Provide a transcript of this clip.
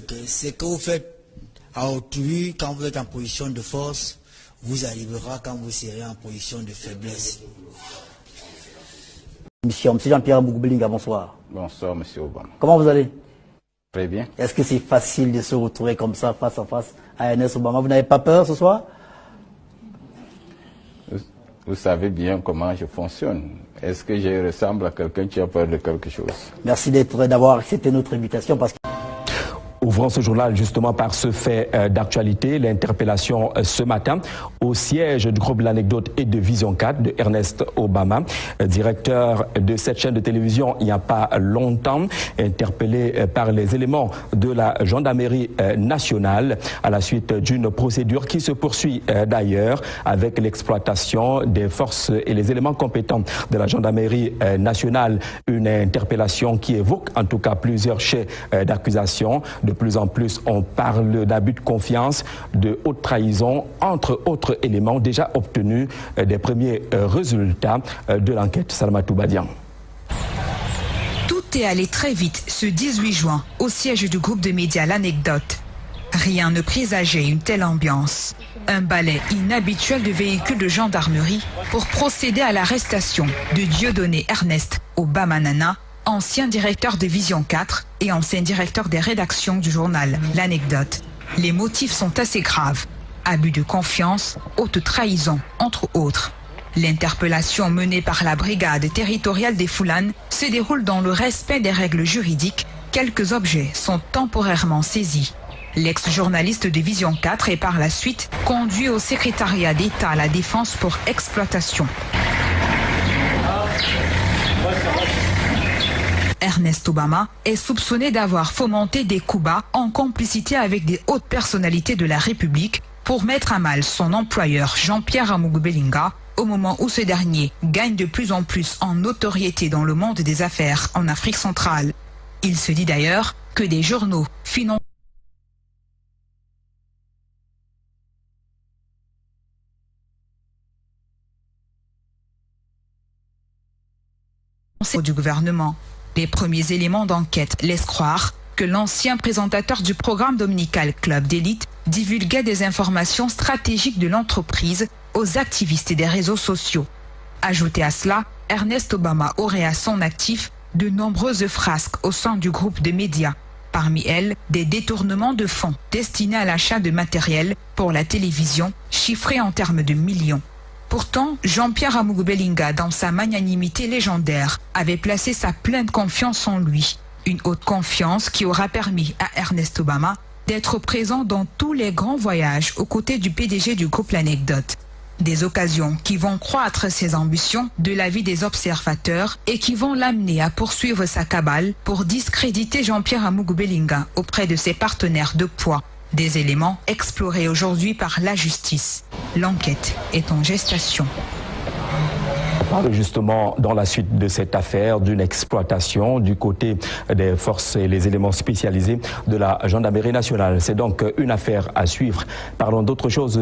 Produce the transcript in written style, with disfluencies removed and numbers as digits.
que ce que vous faites à autrui quand vous êtes en position de force vous arrivera quand vous serez en position de faiblesse. Monsieur Jean-Pierre Amougou-Belinga, bonsoir. Bonsoir, monsieur Obama. Comment vous allez? Très bien. Est-ce que c'est facile de se retrouver comme ça, face à face à Ernest Obama? Vous n'avez pas peur ce soir? Vous savez bien comment je fonctionne. Est-ce que je ressemble à quelqu'un qui a peur de quelque chose? Merci d'avoir accepté notre invitation parce que... Ouvrons ce journal justement par ce fait d'actualité, l'interpellation ce matin au siège du groupe L'Anecdote et de Vision 4 de Ernest Obama, directeur de cette chaîne de télévision il n'y a pas longtemps, interpellé par les éléments de la gendarmerie nationale à la suite d'une procédure qui se poursuit d'ailleurs avec l'exploitation des forces et les éléments compétents de la gendarmerie nationale. Une interpellation qui évoque en tout cas plusieurs chefs d'accusation. De plus en plus, on parle d'abus de confiance, de haute trahison, entre autres éléments déjà obtenus des premiers résultats de l'enquête. Salamatou Badian. Tout est allé très vite ce 18 juin au siège du groupe de médias L'Anecdote. Rien ne présageait une telle ambiance. Un balai inhabituel de véhicules de gendarmerie pour procéder à l'arrestation de Dieudonné Ernest Obama Nana, ancien directeur de Vision 4 et ancien directeur des rédactions du journal L'Anecdote. Les motifs sont assez graves. Abus de confiance, haute trahison, entre autres. L'interpellation menée par la brigade territoriale des Foulanes se déroule dans le respect des règles juridiques. Quelques objets sont temporairement saisis. L'ex-journaliste de Vision 4 est par la suite conduit au secrétariat d'État à la Défense pour exploitation. Ernest Obama est soupçonné d'avoir fomenté des coups bas en complicité avec des hautes personnalités de la République pour mettre à mal son employeur Jean-Pierre Amougou-Belinga au moment où ce dernier gagne de plus en plus en notoriété dans le monde des affaires en Afrique centrale. Il se dit d'ailleurs que des journaux financés du gouvernement. Les premiers éléments d'enquête laissent croire que l'ancien présentateur du programme dominical Club d'élite divulguait des informations stratégiques de l'entreprise aux activistes des réseaux sociaux. Ajouté à cela, Ernest Obama aurait à son actif de nombreuses frasques au sein du groupe de médias. Parmi elles, des détournements de fonds destinés à l'achat de matériel pour la télévision, chiffrés en termes de millions. Pourtant, Jean-Pierre Amougou-Belinga, dans sa magnanimité légendaire, avait placé sa pleine confiance en lui. Une haute confiance qui aura permis à Ernest Obama d'être présent dans tous les grands voyages aux côtés du PDG du groupe L'Anecdote. Des occasions qui vont croître ses ambitions de l'avis des observateurs et qui vont l'amener à poursuivre sa cabale pour discréditer Jean-Pierre Amougou-Belinga auprès de ses partenaires de poids. Des éléments explorés aujourd'hui par la justice. L'enquête est en gestation. On parle justement dans la suite de cette affaire d'une exploitation du côté des forces et les éléments spécialisés de la gendarmerie nationale. C'est donc une affaire à suivre. Parlons d'autre chose.